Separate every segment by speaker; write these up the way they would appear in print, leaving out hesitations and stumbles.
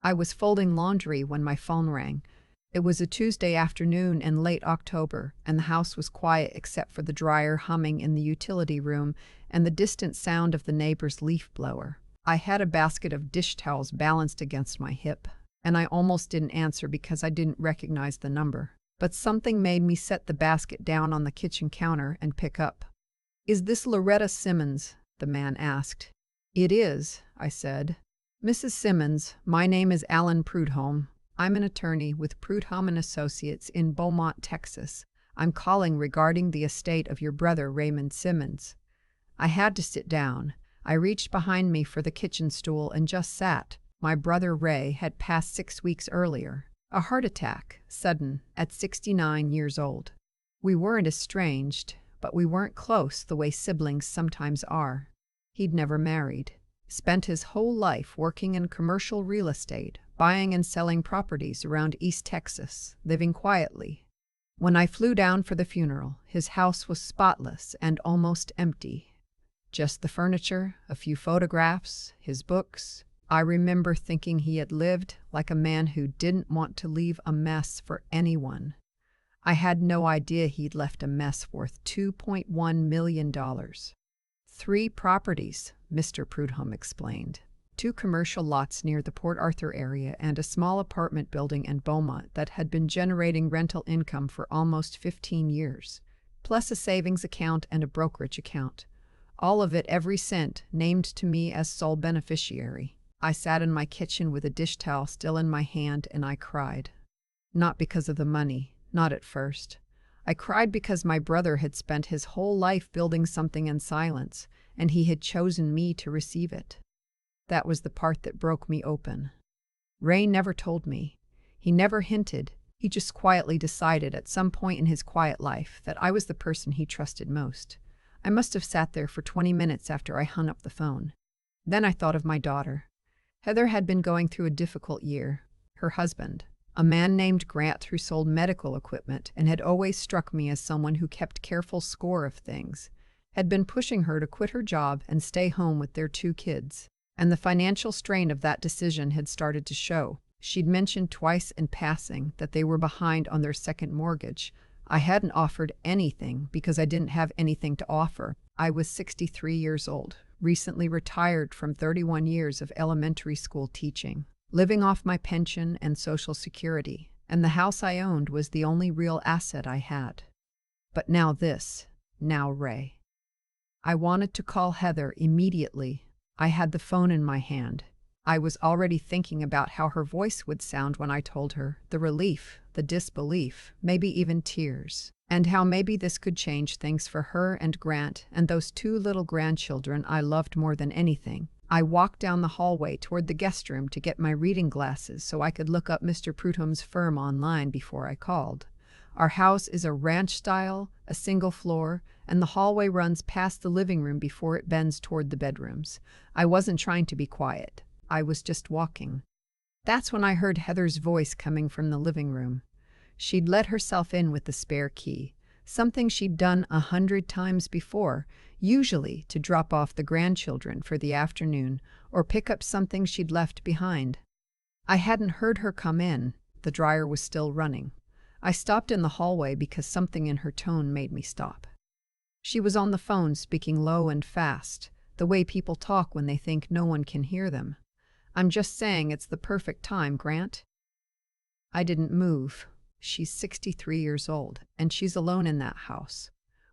Speaker 1: I was folding laundry when my phone rang. It was a Tuesday afternoon in late October, and the house was quiet except for the dryer humming in the utility room and the distant sound of the neighbor's leaf blower. I had a basket of dish towels balanced against my hip, and I almost didn't answer because I didn't recognize the number. But something made me set the basket down on the kitchen counter and pick up. "Is this Loretta Simmons?" the man asked. "It is," I said. "Mrs. Simmons, my name is Alan Prudhomme. I'm an attorney with Prudhomme and Associates in Beaumont, Texas. I'm calling regarding the estate of your brother Raymond Simmons." I had to sit down. I reached behind me for the kitchen stool and just sat. My brother Ray had passed 6 weeks earlier. A heart attack, sudden, at 69 years old. We weren't estranged, but we weren't close the way siblings sometimes are. He'd never married. Spent his whole life working in commercial real estate, buying and selling properties around East Texas, living quietly. When I flew down for the funeral, his house was spotless and almost empty. Just the furniture, a few photographs, his books. I remember thinking he had lived like a man who didn't want to leave a mess for anyone. I had no idea he'd left a mess worth $2.1 million. 3 properties, Mr. Prudhomme explained. 2 commercial lots near the Port Arthur area and a small apartment building in Beaumont that had been generating rental income for almost 15 years, plus a savings account and a brokerage account. All of it, every cent, named to me as sole beneficiary. I sat in my kitchen with a dish towel still in my hand and I cried. Not because of the money, not at first. I cried because my brother had spent his whole life building something in silence, and he had chosen me to receive it. That was the part that broke me open. Ray never told me. He never hinted. He just quietly decided at some point in his quiet life that I was the person he trusted most. I must have sat there for 20 minutes after I hung up the phone. Then I thought of my daughter. Heather had been going through a difficult year. Her husband, a man named Grant who sold medical equipment and had always struck me as someone who kept careful score of things, had been pushing her to quit her job and stay home with their 2 kids. And the financial strain of that decision had started to show. She'd mentioned twice in passing that they were behind on their second mortgage. I hadn't offered anything because I didn't have anything to offer. I was 63 years old, recently retired from 31 years of elementary school teaching, living off my pension and Social Security, and the house I owned was the only real asset I had. But now this, now Ray. I wanted to call Heather immediately. I had the phone in my hand. I was already thinking about how her voice would sound when I told her, the relief, the disbelief, maybe even tears, and how maybe this could change things for her and Grant and those 2 little grandchildren I loved more than anything. I walked down the hallway toward the guest room to get my reading glasses so I could look up Mr. Prudhomme's firm online before I called. Our house is a ranch style, a single floor, and the hallway runs past the living room before it bends toward the bedrooms. I wasn't trying to be quiet. I was just walking. That's when I heard Heather's voice coming from the living room. She'd let herself in with the spare key, something she'd done 100 times before, usually to drop off the grandchildren for the afternoon or pick up something she'd left behind. I hadn't heard her come in. The dryer was still running. I stopped in the hallway because something in her tone made me stop. She was on the phone, speaking low and fast, the way people talk when they think no one can hear them. "I'm just saying it's the perfect time, Grant." I didn't move. She's 63 years old, and she's alone in that house.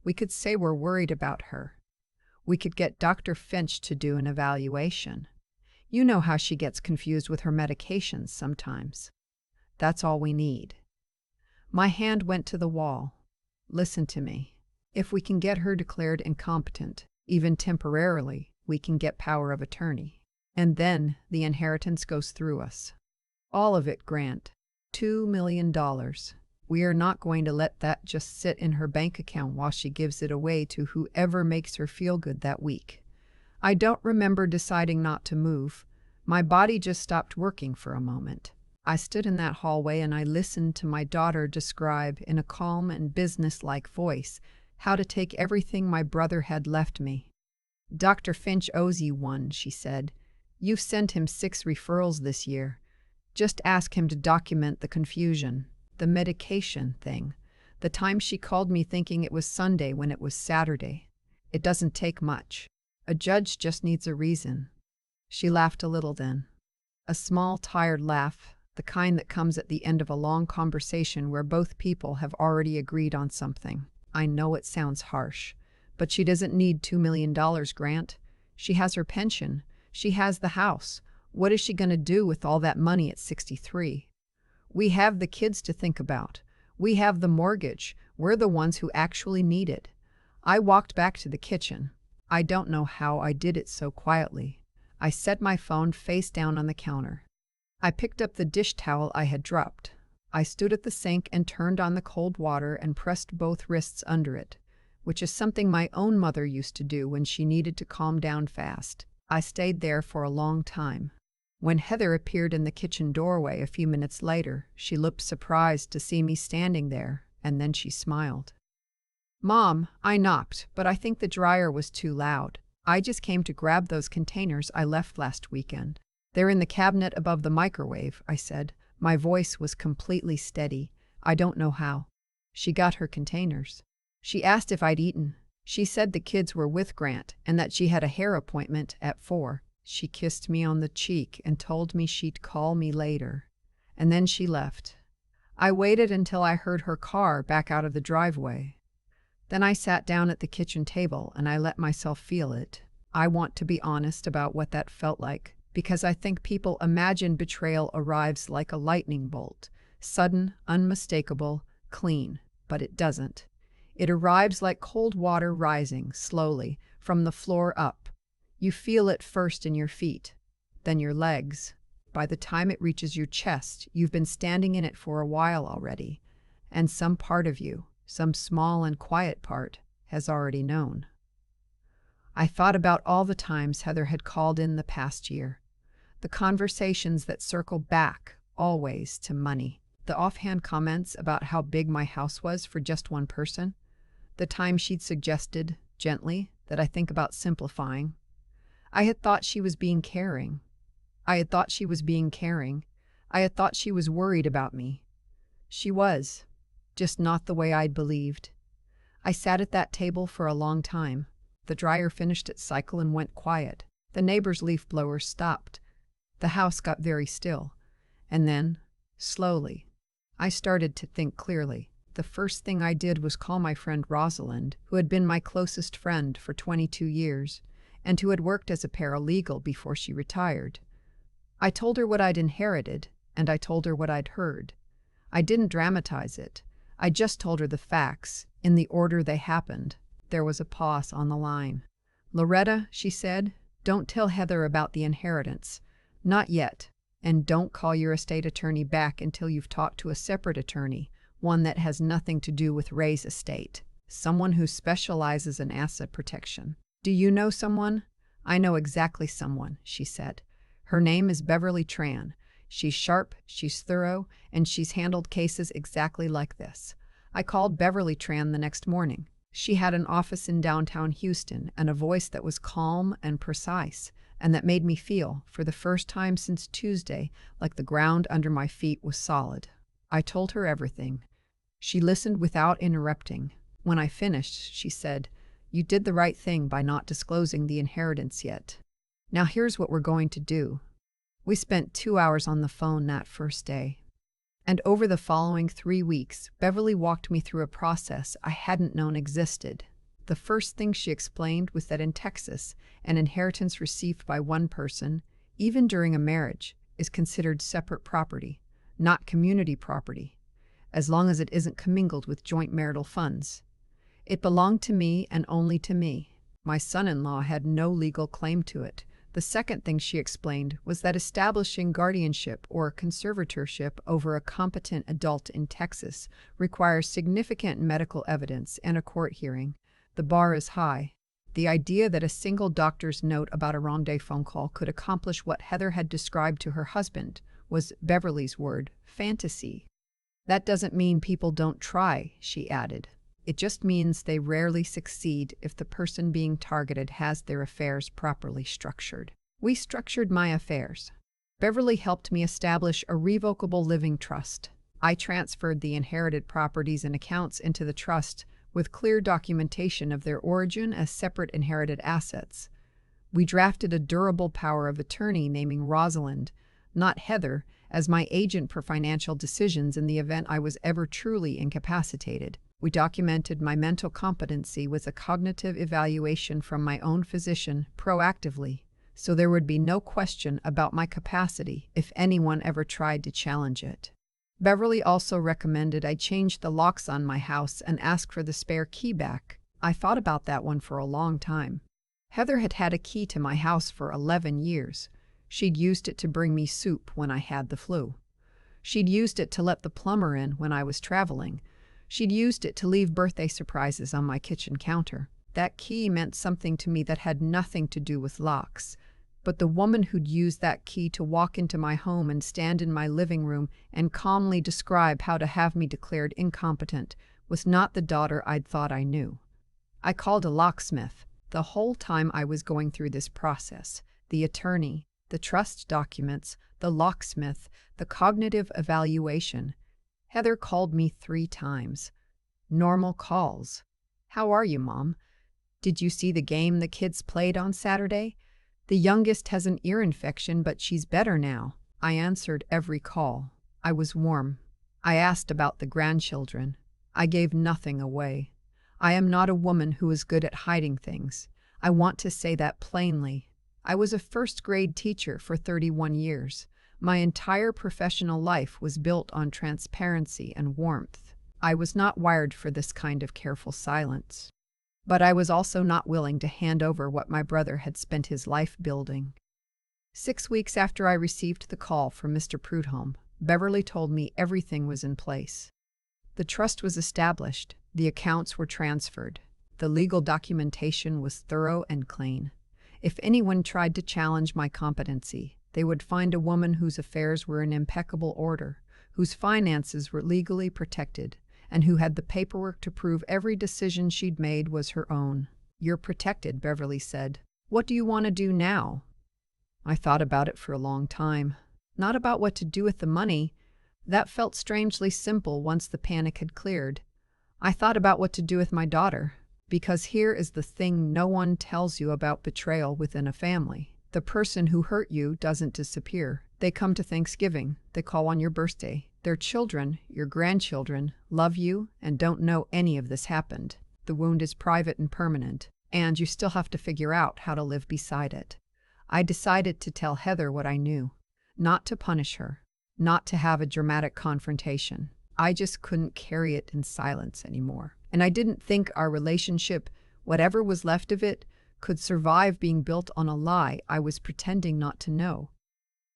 Speaker 1: We could say we're worried about her. We could get Dr. Finch to do an evaluation. You know how she gets confused with her medications sometimes. That's all we need. My hand went to the wall. Listen to me. If we can get her declared incompetent, even temporarily, we can get power of attorney. And then the inheritance goes through us. All of it, Grant. $2 million. We are not going to let that just sit in her bank account while she gives it away to whoever makes her feel good that week. I don't remember deciding not to move. My body just stopped working for a moment. I stood in that hallway and I listened to my daughter describe in a calm and businesslike voice how to take everything my brother had left me. "Dr. Finch owes you one," she said. "You've sent him 6 referrals this year. Just ask him to document the confusion, the medication thing, the time she called me thinking it was Sunday when it was Saturday. It doesn't take much. A judge just needs a reason." She laughed a little then. A small, tired laugh, the kind that comes at the end of a long conversation where both people have already agreed on something. "I know it sounds harsh, but she doesn't need $2 million, Grant. She has her pension. She has the house. What is she going to do with all that money at 63? We have the kids to think about. We have the mortgage. We're the ones who actually need it." I walked back to the kitchen. I don't know how I did it so quietly. I set my phone face down on the counter. I picked up the dish towel I had dropped. I stood at the sink and turned on the cold water and pressed both wrists under it, which is something my own mother used to do when she needed to calm down fast. I stayed there for a long time. When Heather appeared in the kitchen doorway a few minutes later, she looked surprised to see me standing there, and then she smiled. "Mom," I knocked, but I think the dryer was too loud. "I just came to grab those containers I left last weekend." "They're in the cabinet above the microwave," I said. My voice was completely steady. "I don't know how." "She got her containers." She asked if I'd eaten. She said the kids were with Grant and that she had a hair appointment at 4. She kissed me on the cheek and told me she'd call me later. And then she left. I waited until I heard her car back out of the driveway. Then I sat down at the kitchen table and I let myself feel it. I want to be honest about what that felt like, because I think people imagine betrayal arrives like a lightning bolt, sudden, unmistakable, clean, but it doesn't. It arrives like cold water rising, slowly, from the floor up. You feel it first in your feet, then your legs. By the time it reaches your chest, you've been standing in it for a while already, and some part of you, some small and quiet part, has already known. I thought about all the times Heather had called in the past year, the conversations that circle back, always, to money, the offhand comments about how big my house was for just one person, the time she'd suggested, gently, that I think about simplifying. I had thought she was being caring. I had thought she was worried about me. She was, just not the way I'd believed. I sat at that table for a long time. The dryer finished its cycle and went quiet. The neighbor's leaf blower stopped. The house got very still. And then, slowly, I started to think clearly. The first thing I did was call my friend Rosalind, who had been my closest friend for 22 years, and who had worked as a paralegal before she retired. I told her what I'd inherited, and I told her what I'd heard. I didn't dramatize it. I just told her the facts, in the order they happened. There was a pause on the line. "Loretta," she said, "don't tell Heather about the inheritance. Not yet. And don't call your estate attorney back until you've talked to a separate attorney, one that has nothing to do with Ray's estate, someone who specializes in asset protection." "Do you know someone?" "I know exactly someone," she said. "Her name is Beverly Tran. She's sharp, she's thorough, and she's handled cases exactly like this." I called Beverly Tran the next morning. She had an office in downtown Houston and a voice that was calm and precise, and that made me feel, for the first time since Tuesday, like the ground under my feet was solid. I told her everything. She listened without interrupting. When I finished, she said, "You did the right thing by not disclosing the inheritance yet. Now here's what we're going to do." We spent 2 hours on the phone that first day. And over the following 3 weeks, Beverly walked me through a process I hadn't known existed. The first thing she explained was that in Texas, an inheritance received by one person, even during a marriage, is considered separate property, not community property, as long as it isn't commingled with joint marital funds. It belonged to me and only to me. My son-in-law had no legal claim to it. The second thing she explained was that establishing guardianship or conservatorship over a competent adult in Texas requires significant medical evidence and a court hearing. The bar is high. The idea that a single doctor's note about a rendezvous phone call could accomplish what Heather had described to her husband was, Beverly's word, fantasy. "That doesn't mean people don't try," she added. "It just means they rarely succeed if the person being targeted has their affairs properly structured." We structured my affairs. Beverly helped me establish a revocable living trust. I transferred the inherited properties and accounts into the trust with clear documentation of their origin as separate inherited assets. We drafted a durable power of attorney naming Rosalind, not Heather, as my agent for financial decisions in the event I was ever truly incapacitated. We documented my mental competency with a cognitive evaluation from my own physician proactively, so there would be no question about my capacity if anyone ever tried to challenge it. Beverly also recommended I change the locks on my house and ask for the spare key back. I thought about that one for a long time. Heather had had a key to my house for 11 years. She'd used it to bring me soup when I had the flu. She'd used it to let the plumber in when I was traveling. She'd used it to leave birthday surprises on my kitchen counter. That key meant something to me that had nothing to do with locks. But the woman who'd used that key to walk into my home and stand in my living room and calmly describe how to have me declared incompetent was not the daughter I'd thought I knew. I called a locksmith. The whole time I was going through this process, the attorney, the trust documents, the locksmith, the cognitive evaluation, Heather called me 3 times. Normal calls. "How are you, Mom? Did you see the game the kids played on Saturday? The youngest has an ear infection, but she's better now." I answered every call. I was warm. I asked about the grandchildren. I gave nothing away. I am not a woman who is good at hiding things. I want to say that plainly. I was a first-grade teacher for 31 years. My entire professional life was built on transparency and warmth. I was not wired for this kind of careful silence. But I was also not willing to hand over what my brother had spent his life building. 6 weeks after I received the call from Mr. Prudhomme, Beverly told me everything was in place. The trust was established, the accounts were transferred, the legal documentation was thorough and clean. If anyone tried to challenge my competency, they would find a woman whose affairs were in impeccable order, whose finances were legally protected, and who had the paperwork to prove every decision she'd made was her own. "You're protected," Beverly said. "What do you want to do now?" I thought about it for a long time. Not about what to do with the money. That felt strangely simple once the panic had cleared. I thought about what to do with my daughter. Because here is the thing no one tells you about betrayal within a family. The person who hurt you doesn't disappear. They come to Thanksgiving. They call on your birthday. Their children, your grandchildren, love you and don't know any of this happened. The wound is private and permanent, and you still have to figure out how to live beside it. I decided to tell Heather what I knew. Not to punish her. Not to have a dramatic confrontation. I just couldn't carry it in silence anymore. And I didn't think our relationship, whatever was left of it, could survive being built on a lie I was pretending not to know.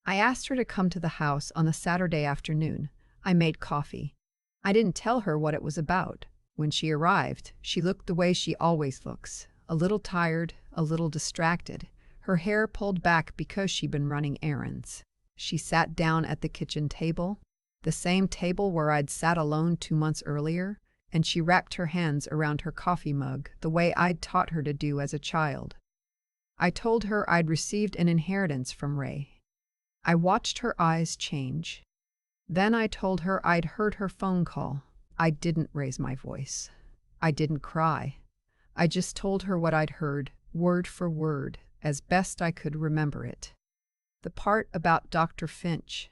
Speaker 1: I asked her to come to the house on a Saturday afternoon. I made coffee. I didn't tell her what it was about. When she arrived, she looked the way she always looks, a little tired, a little distracted, her hair pulled back because she'd been running errands. She sat down at the kitchen table, the same table where I'd sat alone 2 months earlier, and she wrapped her hands around her coffee mug the way I'd taught her to do as a child. I told her I'd received an inheritance from Ray. I watched her eyes change. Then I told her I'd heard her phone call. I didn't raise my voice. I didn't cry. I just told her what I'd heard, word for word, as best I could remember it. The part about Dr. Finch,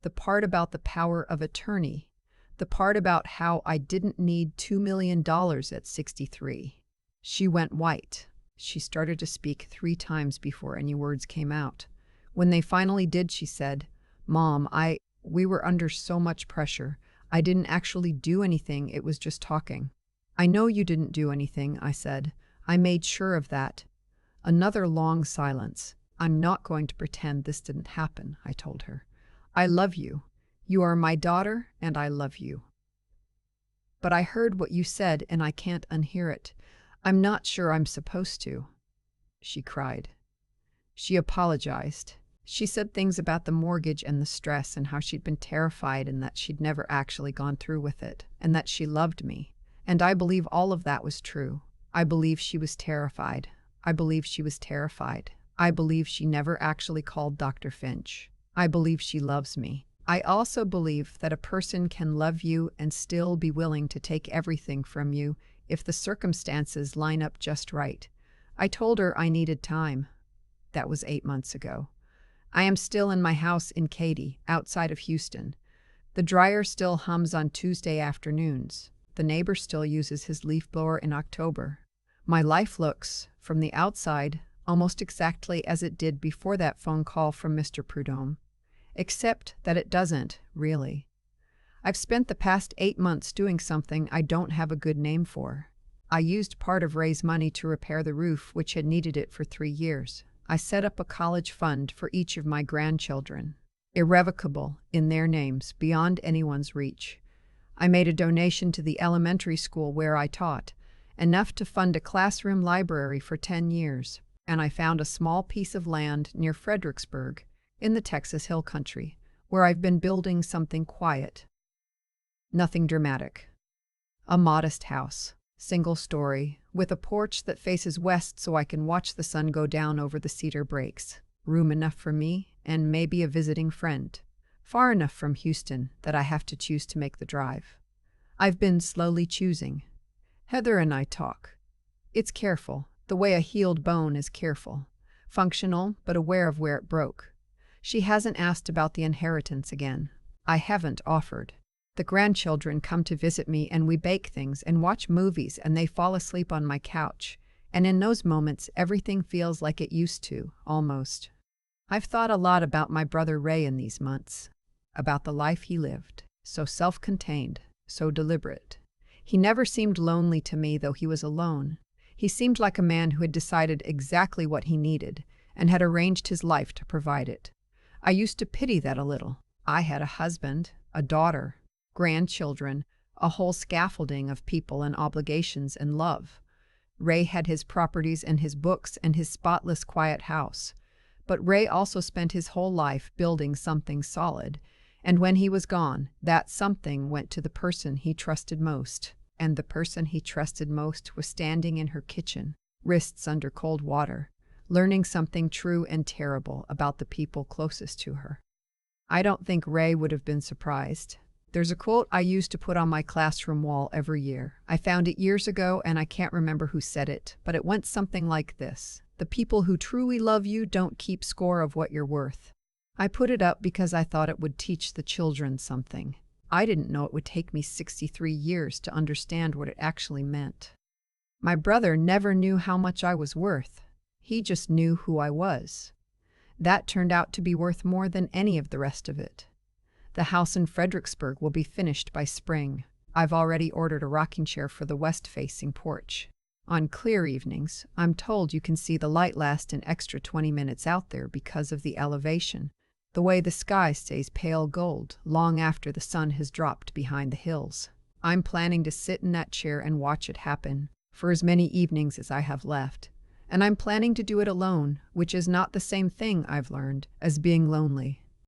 Speaker 1: the part about the power of attorney, the part about how I didn't need $2 million at 63. She went white. She started to speak 3 times before any words came out. When they finally did, she said, "Mom, we were under so much pressure. I didn't actually do anything, it was just talking." "I know you didn't do anything," I said. "I made sure of that." Another long silence. "I'm not going to pretend this didn't happen," I told her. "I love you. You are my daughter, and I love you. But I heard what you said, and I can't unhear it. I'm not sure I'm supposed to." She cried. She apologized. She said things about the mortgage and the stress and how she'd been terrified and that she'd never actually gone through with it, and that she loved me. And I believe all of that was true. I believe she was terrified. I believe she was terrified. I believe she never actually called Dr. Finch. I believe she loves me. I also believe that a person can love you and still be willing to take everything from you if the circumstances line up just right. I told her I needed time. That was 8 months ago. I am still in my house in Katy, outside of Houston. The dryer still hums on Tuesday afternoons. The neighbor still uses his leaf blower in October. My life looks, from the outside, almost exactly as it did before that phone call from Mr. Prudhomme. Except that it doesn't, really. I've spent the past 8 months doing something I don't have a good name for. I used part of Ray's money to repair the roof, which had needed it for 3 years. I set up a college fund for each of my grandchildren. Irrevocable, in their names, beyond anyone's reach. I made a donation to the elementary school where I taught, enough to fund a classroom library for 10 years, and I found a small piece of land near Fredericksburg, in the Texas Hill Country, where I've been building something quiet. Nothing dramatic. A modest house, single story, with a porch that faces west so I can watch the sun go down over the cedar breaks. Room enough for me and maybe a visiting friend. Far enough from Houston that I have to choose to make the drive. I've been slowly choosing. Heather and I talk. It's careful, the way a healed bone is careful. Functional, but aware of where it broke. She hasn't asked about the inheritance again. I haven't offered. The grandchildren come to visit me and we bake things and watch movies and they fall asleep on my couch. And in those moments, everything feels like it used to, almost. I've thought a lot about my brother Ray in these months. About the life he lived. So self-contained, so deliberate. He never seemed lonely to me, though he was alone. He seemed like a man who had decided exactly what he needed and had arranged his life to provide it. I used to pity that a little. I had a husband, a daughter, grandchildren, a whole scaffolding of people and obligations and love. Ray had his properties and his books and his spotless, quiet house. But Ray also spent his whole life building something solid, and when he was gone, that something went to the person he trusted most. And the person he trusted most was standing in her kitchen, wrists under cold water, learning something true and terrible about the people closest to her. I don't think Ray would have been surprised. There's a quote I used to put on my classroom wall every year. I found it years ago and I can't remember who said it, but it went something like this. The people who truly love you don't keep score of what you're worth. I put it up because I thought it would teach the children something. I didn't know it would take me 63 years to understand what it actually meant. My brother never knew how much I was worth. He just knew who I was. That turned out to be worth more than any of the rest of it. The house in Fredericksburg will be finished by spring. I've already ordered a rocking chair for the west-facing porch. On clear evenings, I'm told you can see the light last an extra 20 minutes out there because of the elevation, the way the sky stays pale gold long after the sun has dropped behind the hills. I'm planning to sit in that chair and watch it happen for as many evenings as I have left. And I'm planning to do it alone, which is not the same thing, I've learned, as being lonely.